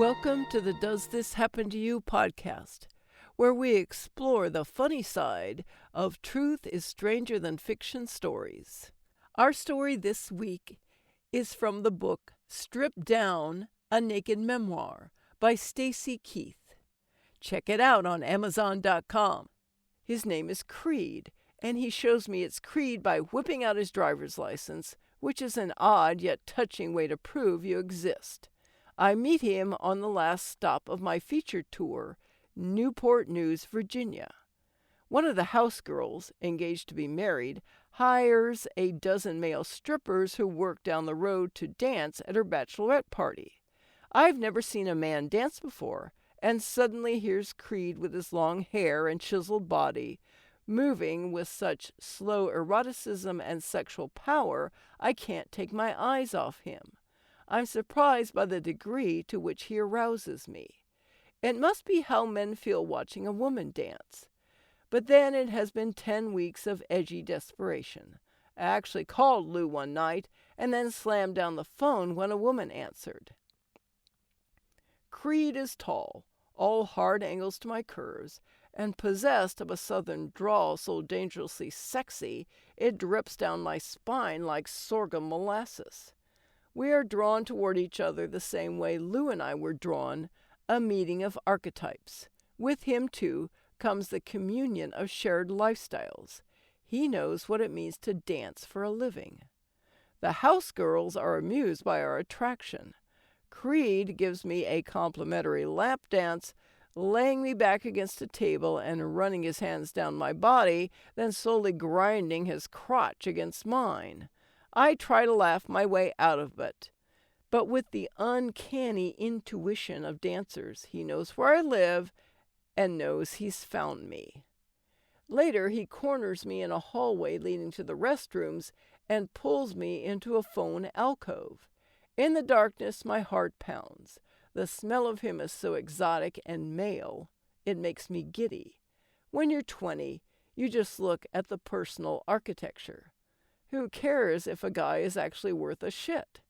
Welcome to the Does This Happen to You podcast, where we explore the funny side of truth is stranger than fiction stories. Our story this week is from the book Stripped Down, A Naked Memoir by Stacey Keith. Check it out on Amazon.com. His name is Creed, and he shows me it's Creed by whipping out his driver's license, which is an odd yet touching way to prove you exist. I meet him on the last stop of my feature tour, Newport News, Virginia. One of the house girls, engaged to be married, hires a dozen male strippers who work down the road to dance at her bachelorette party. I've never seen a man dance before, and suddenly here's Creed with his long hair and chiseled body, moving with such slow eroticism and sexual power I can't take my eyes off him. I'm surprised by the degree to which he arouses me. It must be how men feel watching a woman dance. But then it has been 10 weeks of edgy desperation. I actually called Lou one night and then slammed down the phone when a woman answered. Creed is tall, all hard angles to my curves, and possessed of a southern drawl so dangerously sexy it drips down my spine like sorghum molasses. We are drawn toward each other the same way Lou and I were drawn, a meeting of archetypes. With him, too, comes the communion of shared lifestyles. He knows what it means to dance for a living. The house girls are amused by our attraction. Creed gives me a complimentary lap dance, laying me back against a table and running his hands down my body, then slowly grinding his crotch against mine. I try to laugh my way out of it, but with the uncanny intuition of dancers, he knows where I live and knows he's found me. Later, he corners me in a hallway leading to the restrooms and pulls me into a phone alcove. In the darkness, my heart pounds. The smell of him is so exotic and male, it makes me giddy. When you're 20, you just look at the personal architecture. Who cares if a guy is actually worth a shit?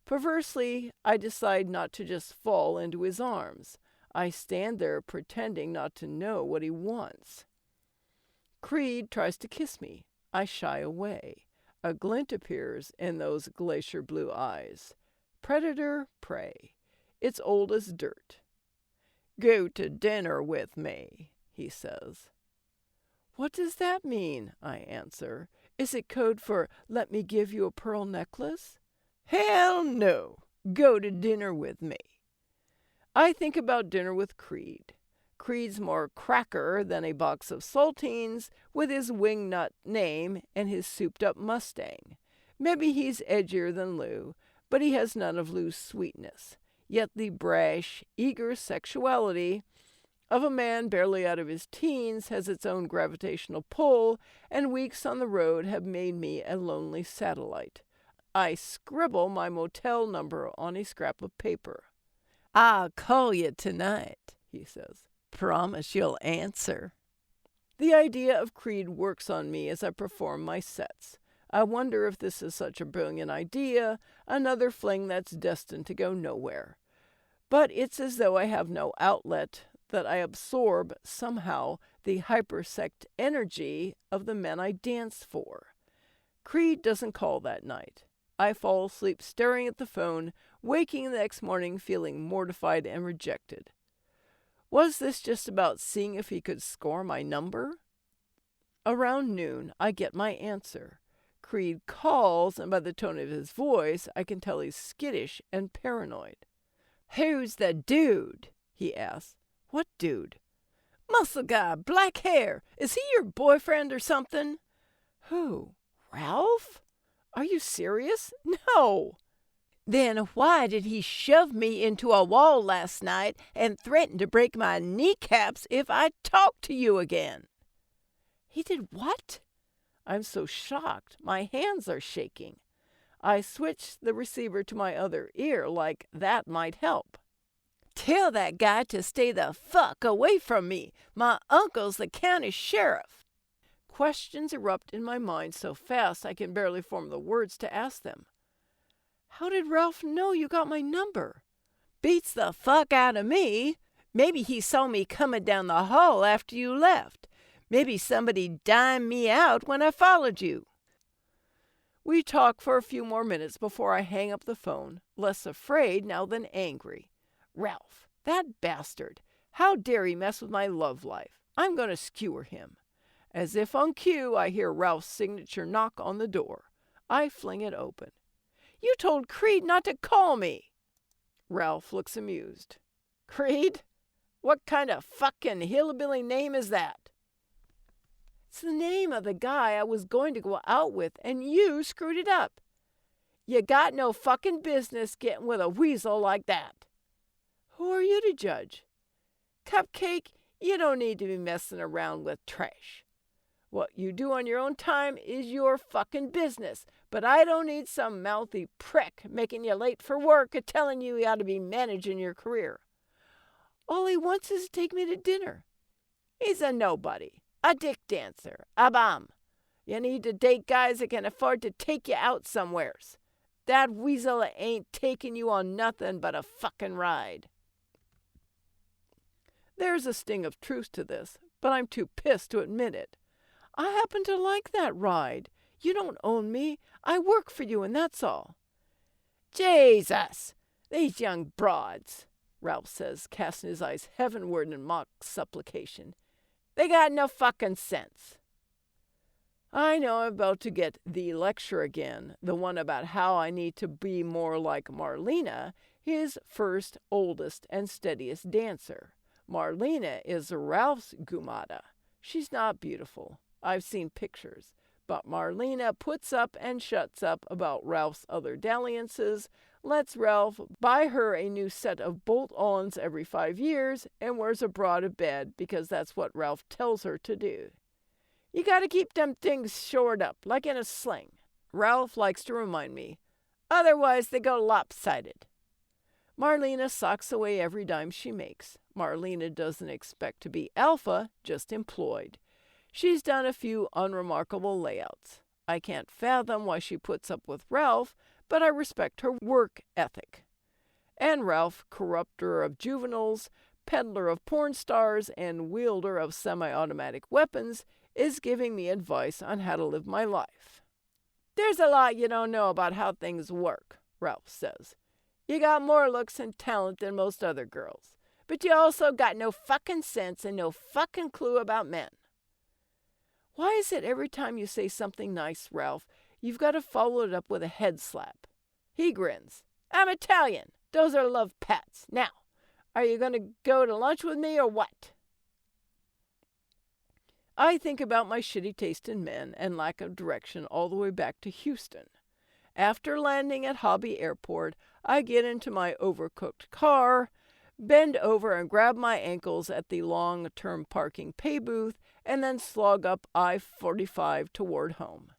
Perversely, I decide not to just fall into his arms. I stand there pretending not to know what he wants. Creed tries to kiss me. I shy away. A glint appears in those glacier blue eyes. Predator, prey. It's old as dirt. "Go to dinner with me," he says. "What does that mean?" I answer. "Is it code for let me give you a pearl necklace?" "Hell no! Go to dinner with me." I think about dinner with Creed. Creed's more cracker than a box of saltines, with his wingnut name and his souped-up Mustang. Maybe he's edgier than Lou, but he has none of Lou's sweetness. Yet the brash, eager sexuality of a man barely out of his teens has its own gravitational pull, and weeks on the road have made me a lonely satellite. I scribble my motel number on a scrap of paper. "I'll call you tonight," he says. "Promise you'll answer." The idea of Creed works on me as I perform my sets. I wonder if this is such a brilliant idea, another fling that's destined to go nowhere. But it's as though I have no outlet, that I absorb somehow the hypersect energy of the men I dance for. Creed doesn't call that night. I fall asleep staring at the phone, waking the next morning feeling mortified and rejected. Was this just about seeing if he could score my number? Around noon, I get my answer. Creed calls, and by the tone of his voice, I can tell he's skittish and paranoid. "Who's the dude?" he asks. "What dude?" "Muscle guy, black hair. Is he your boyfriend or something?" "Who? Ralph? Are you serious?" "No." "Then why did he shove me into a wall last night and threaten to break my kneecaps if I talk to you again?" "He did what?" I'm so shocked, my hands are shaking. I switch the receiver to my other ear like that might help. "Tell that guy to stay the fuck away from me. My uncle's the county sheriff." Questions erupt in my mind so fast I can barely form the words to ask them. "How did Ralph know you got my number?" Beats the fuck out of me. Maybe he saw me coming down the hall after you left. Maybe somebody dimed me out when I followed you. We talk for a few more minutes before I hang up the phone, less afraid now than angry. Ralph, that bastard. How dare he mess with my love life? I'm going to skewer him. As if on cue, I hear Ralph's signature knock on the door. I fling it open. You told Creed not to call me. Ralph looks amused. Creed? What kind of fucking hillbilly name is that? It's the name of the guy I was going to go out with, and you screwed it up. You got no fucking business getting with a weasel like that. Who are you to judge? Cupcake, you don't need to be messing around with trash. What you do on your own time is your fucking business, but I don't need some mouthy prick making you late for work or telling you ought to be managing your career. All he wants is to take me to dinner. He's a nobody, a dick dancer, a bum. You need to date guys that can afford to take you out somewheres. That weasel ain't taking you on nothing but a fucking ride. There's a sting of truth to this, but I'm too pissed to admit it. I happen to like that ride. You don't own me. I work for you, and that's all. Jesus! These young broads, Ralph says, casting his eyes heavenward in mock supplication. They got no fucking sense. I know I'm about to get the lecture again, the one about how I need to be more like Marlena, his first, oldest, and steadiest dancer. Marlena is Ralph's gumata. She's not beautiful. I've seen pictures. But Marlena puts up and shuts up about Ralph's other dalliances, lets Ralph buy her a new set of bolt-ons every 5 years, and wears a bra to bed because that's what Ralph tells her to do. You gotta keep them things shored up, like in a sling. Ralph likes to remind me. Otherwise, they go lopsided. Marlena socks away every dime she makes. Marlena doesn't expect to be alpha, just employed. She's done a few unremarkable layouts. I can't fathom why she puts up with Ralph, but I respect her work ethic. And Ralph, corrupter of juveniles, peddler of porn stars, and wielder of semi-automatic weapons, is giving me advice on how to live my life. There's a lot you don't know about how things work, Ralph says. You got more looks and talent than most other girls, but you also got no fucking sense and no fucking clue about men. Why is it every time you say something nice, Ralph, you've got to follow it up with a head slap? He grins. I'm Italian. Those are love pats. Now, are you going to go to lunch with me or what? I think about my shitty taste in men and lack of direction all the way back to Houston. After landing at Hobby Airport, I get into my overcooked car, bend over and grab my ankles at the long-term parking pay booth, and then slog up I-45 toward home.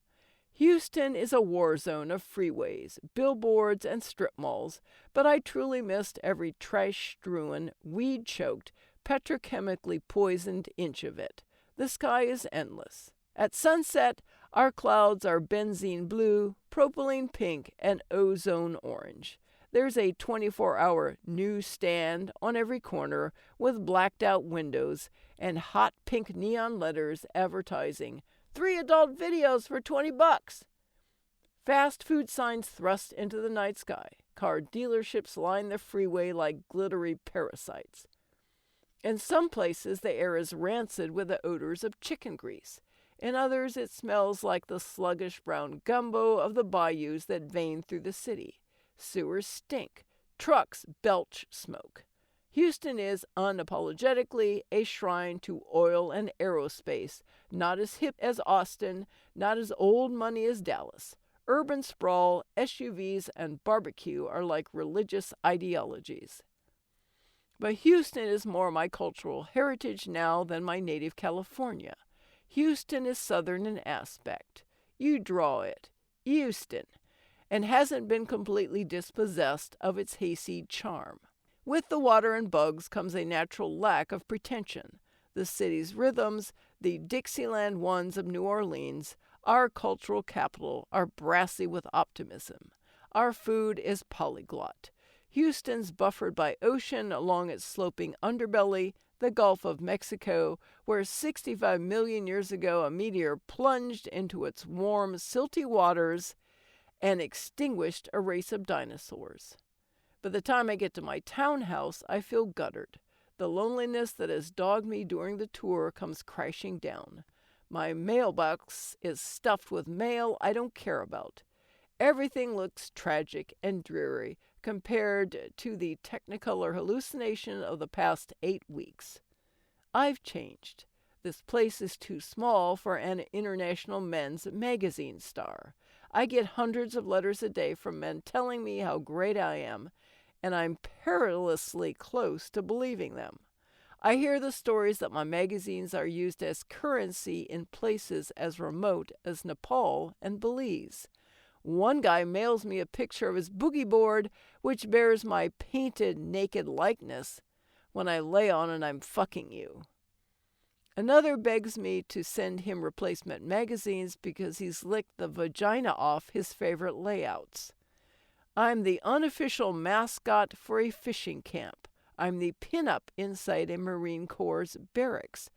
Houston is a war zone of freeways, billboards, and strip malls, but I truly missed every trash-strewn, weed-choked, petrochemically poisoned inch of it. The sky is endless. At sunset, our clouds are benzene blue, propylene pink, and ozone orange. There's a 24-hour newsstand on every corner with blacked-out windows and hot pink neon letters advertising 3 adult videos for $20. Fast food signs thrust into the night sky. Car dealerships line the freeway like glittery parasites. In some places, the air is rancid with the odors of chicken grease. In others, it smells like the sluggish brown gumbo of the bayous that vein through the city. Sewers stink. Trucks belch smoke. Houston is unapologetically a shrine to oil and aerospace, not as hip as Austin, not as old money as Dallas. Urban sprawl, SUVs, and barbecue are like religious ideologies. But Houston is more my cultural heritage now than my native California. Houston is southern in aspect. You draw it. Houston. And hasn't been completely dispossessed of its hayseed charm. With the water and bugs comes a natural lack of pretension. The city's rhythms, the Dixieland ones of New Orleans, our cultural capital, are brassy with optimism. Our food is polyglot. Houston's buffered by ocean along its sloping underbelly, the Gulf of Mexico, where 65 million years ago a meteor plunged into its warm, silty waters and extinguished a race of dinosaurs. By the time I get to my townhouse, I feel guttered. The loneliness that has dogged me during the tour comes crashing down. My mailbox is stuffed with mail I don't care about. Everything looks tragic and dreary compared to the technicolor hallucination of the past 8 weeks. I've changed. This place is too small for an international men's magazine star. I get hundreds of letters a day from men telling me how great I am, and I'm perilously close to believing them. I hear the stories that my magazines are used as currency in places as remote as Nepal and Belize. One guy mails me a picture of his boogie board, which bears my painted naked likeness. When I lay on it, I'm fucking you. Another begs me to send him replacement magazines because he's licked the vagina off his favorite layouts. I'm the unofficial mascot for a fishing camp. I'm the pinup inside a Marine Corps barracks.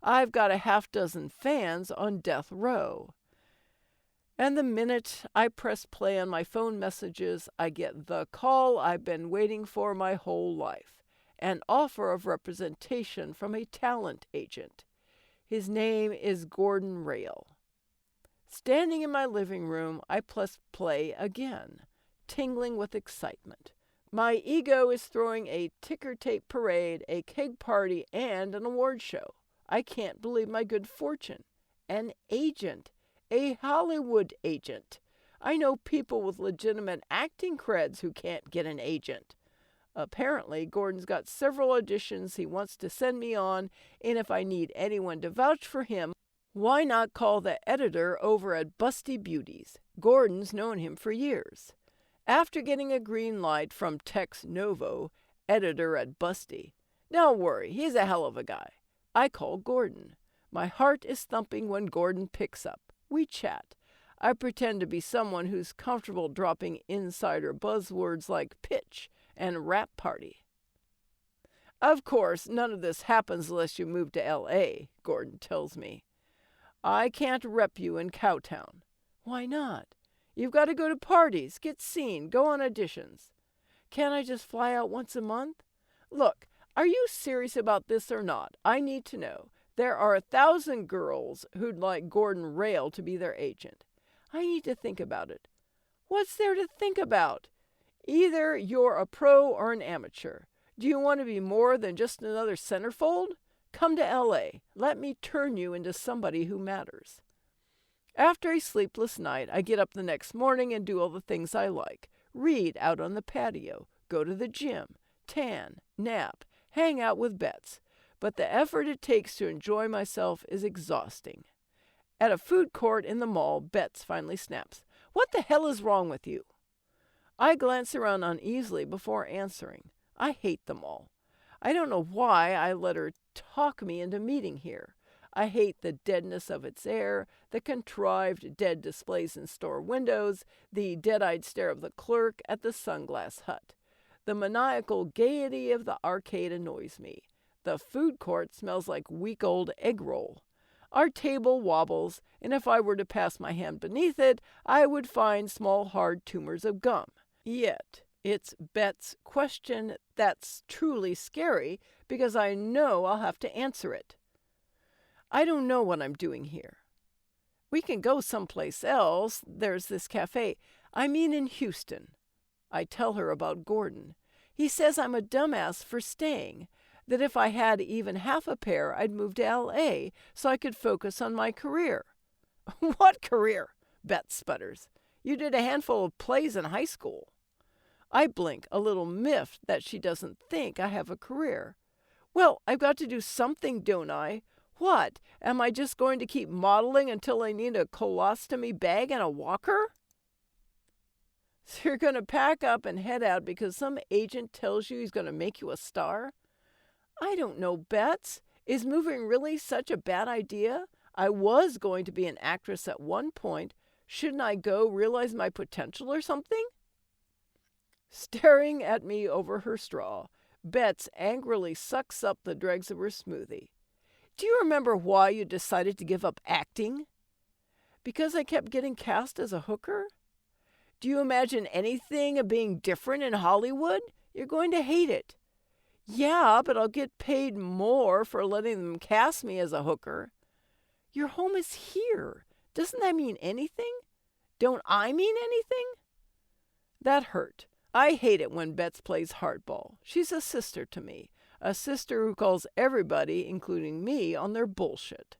I've got a half dozen fans on death row. And the minute I press play on my phone messages, I get the call I've been waiting for my whole life. An offer of representation from a talent agent. His name is Gordon Rail. Standing in my living room, I press play again, tingling with excitement. My ego is throwing a ticker tape parade, a keg party, and an award show. I can't believe my good fortune. An agent. A Hollywood agent. I know people with legitimate acting creds who can't get an agent. Apparently, Gordon's got several auditions he wants to send me on, and if I need anyone to vouch for him, why not call the editor over at Busty Beauties? Gordon's known him for years. After getting a green light from Tex Novo, editor at Busty, don't worry, he's a hell of a guy. I call Gordon. My heart is thumping when Gordon picks up. We chat. I pretend to be someone who's comfortable dropping insider buzzwords like pitch and rap party. Of course, none of this happens unless you move to L.A., Gordon tells me. I can't rep you in Cowtown. Why not? You've got to go to parties, get seen, go on auditions. Can't I just fly out once a month? Look, are you serious about this or not? I need to know. There are 1,000 girls who'd like Gordon Rail to be their agent. I need to think about it. What's there to think about? Either you're a pro or an amateur. Do you want to be more than just another centerfold? Come to L.A. Let me turn you into somebody who matters. After a sleepless night, I get up the next morning and do all the things I like. Read out on the patio, go to the gym, tan, nap, hang out with Bets. But the effort it takes to enjoy myself is exhausting. At a food court in the mall, Bets finally snaps. What the hell is wrong with you? I glance around uneasily before answering. I hate them all. I don't know why I let her talk me into meeting here. I hate the deadness of its air, the contrived dead displays in store windows, the dead-eyed stare of the clerk at the sunglass hut. The maniacal gaiety of the arcade annoys me. The food court smells like week-old egg roll. Our table wobbles, and if I were to pass my hand beneath it, I would find small hard tumors of gum. Yet, it's Bet's question that's truly scary because I know I'll have to answer it. I don't know what I'm doing here. We can go someplace else. There's this cafe. I mean in Houston. I tell her about Gordon. He says I'm a dumbass for staying, that if I had even half a pair, I'd move to L.A. so I could focus on my career. What career? Bet sputters. You did a handful of plays in high school. I blink, a little miffed that she doesn't think I have a career. Well, I've got to do something, don't I? What? Am I just going to keep modeling until I need a colostomy bag and a walker? So you're going to pack up and head out because some agent tells you he's going to make you a star? I don't know, Bets. Is moving really such a bad idea? I was going to be an actress at one point. Shouldn't I go realize my potential or something? Staring at me over her straw, Bets angrily sucks up the dregs of her smoothie. Do you remember why you decided to give up acting? Because I kept getting cast as a hooker? Do you imagine anything being different in Hollywood? You're going to hate it. Yeah, but I'll get paid more for letting them cast me as a hooker. Your home is here. Doesn't that mean anything? Don't I mean anything? That hurt. I hate it when Bets plays hardball. She's a sister to me. A sister who calls everybody, including me, on their bullshit.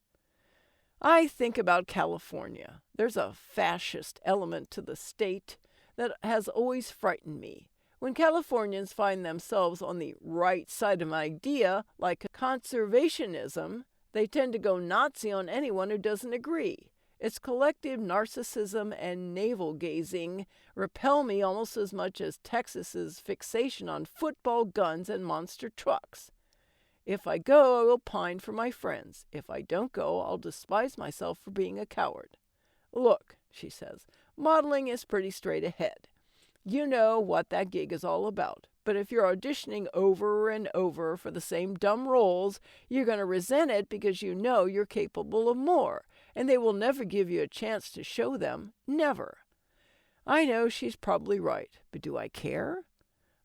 I think about California. There's a fascist element to the state that has always frightened me. When Californians find themselves on the right side of an idea, like conservationism, they tend to go Nazi on anyone who doesn't agree. Its collective narcissism and navel-gazing repel me almost as much as Texas's fixation on football, guns, and monster trucks. If I go, I will pine for my friends. If I don't go, I'll despise myself for being a coward. Look, she says, modeling is pretty straight ahead. You know what that gig is all about. But if you're auditioning over and over for the same dumb roles, you're going to resent it because you know you're capable of more, and they will never give you a chance to show them. Never. I know she's probably right, but do I care?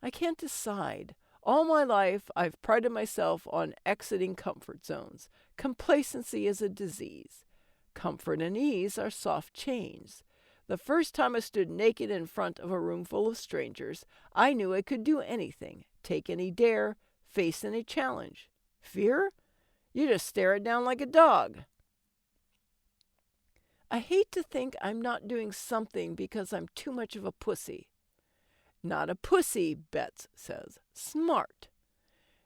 I can't decide. All my life, I've prided myself on exiting comfort zones. Complacency is a disease. Comfort and ease are soft chains. The first time I stood naked in front of a room full of strangers, I knew I could do anything, take any dare, face any challenge. Fear? You just stare it down like a dog. I hate to think I'm not doing something because I'm too much of a pussy. Not a pussy, Bets says. Smart.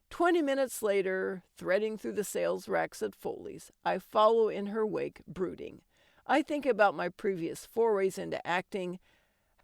20 minutes later, threading through the sales racks at Foley's, I follow in her wake, brooding. I think about my previous forays into acting,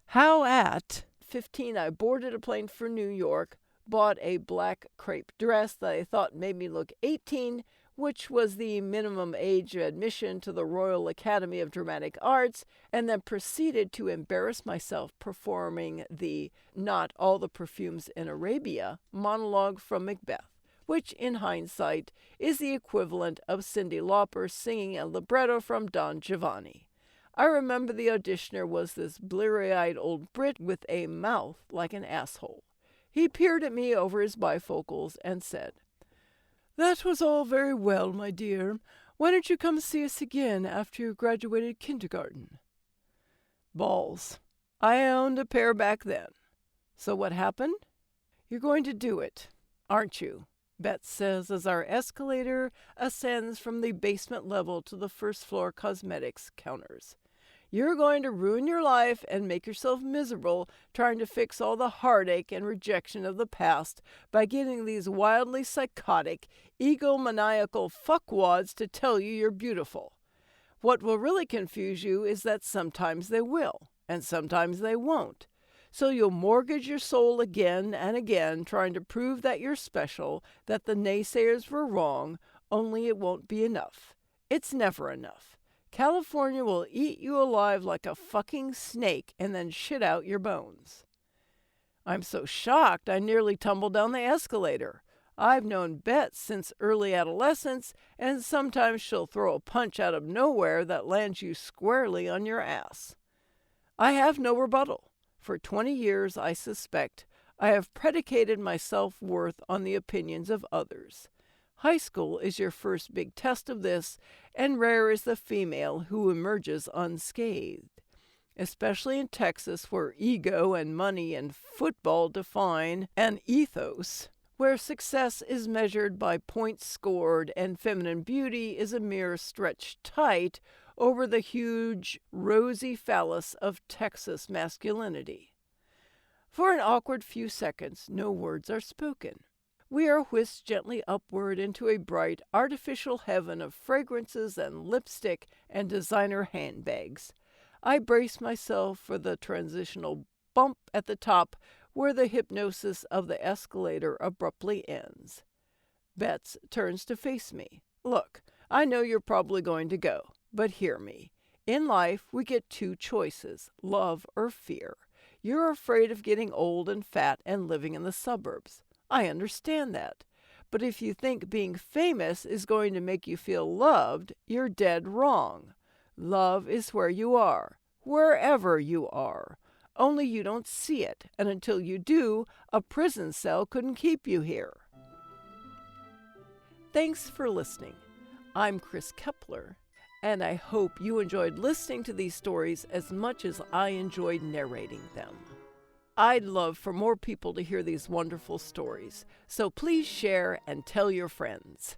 how at 15 I boarded a plane for New York, bought a black crepe dress that I thought made me look 18, which was the minimum age of admission to the Royal Academy of Dramatic Arts, and then proceeded to embarrass myself performing the "Not All the Perfumes in Arabia" monologue from Macbeth, which, in hindsight, is the equivalent of Cyndi Lauper singing a libretto from Don Giovanni. I remember the auditioner was this bleary-eyed old Brit with a mouth like an asshole. He peered at me over his bifocals and said, "That was all very well, my dear. Why don't you come see us again after you graduated kindergarten?" Balls. I owned a pair back then. So what happened? You're going to do it, aren't you? Beth says as our escalator ascends from the basement level to the first floor cosmetics counters. You're going to ruin your life and make yourself miserable trying to fix all the heartache and rejection of the past by getting these wildly psychotic, egomaniacal fuckwads to tell you you're beautiful. What will really confuse you is that sometimes they will, and sometimes they won't. So you'll mortgage your soul again and again trying to prove that you're special, that the naysayers were wrong, only it won't be enough. It's never enough. California will eat you alive like a fucking snake and then shit out your bones. I'm so shocked I nearly tumbled down the escalator. I've known Beth since early adolescence, and sometimes she'll throw a punch out of nowhere that lands you squarely on your ass. I have no rebuttal. For 20 years, I suspect, I have predicated my self-worth on the opinions of others. High school is your first big test of this, and rare is the female who emerges unscathed. Especially in Texas, where ego and money and football define an ethos, where success is measured by points scored and feminine beauty is a mere stretch tight over the huge, rosy phallus of Texas masculinity. For an awkward few seconds, no words are spoken. We are whisked gently upward into a bright, artificial heaven of fragrances and lipstick and designer handbags. I brace myself for the transitional bump at the top where the hypnosis of the escalator abruptly ends. Betts turns to face me. Look, I know you're probably going to go. But hear me. In life, we get two choices, love or fear. You're afraid of getting old and fat and living in the suburbs. I understand that. But if you think being famous is going to make you feel loved, you're dead wrong. Love is where you are, wherever you are. Only you don't see it, and until you do, a prison cell couldn't keep you here. Thanks for listening. I'm Chris Kepler, and I hope you enjoyed listening to these stories as much as I enjoyed narrating them. I'd love for more people to hear these wonderful stories, so please share and tell your friends.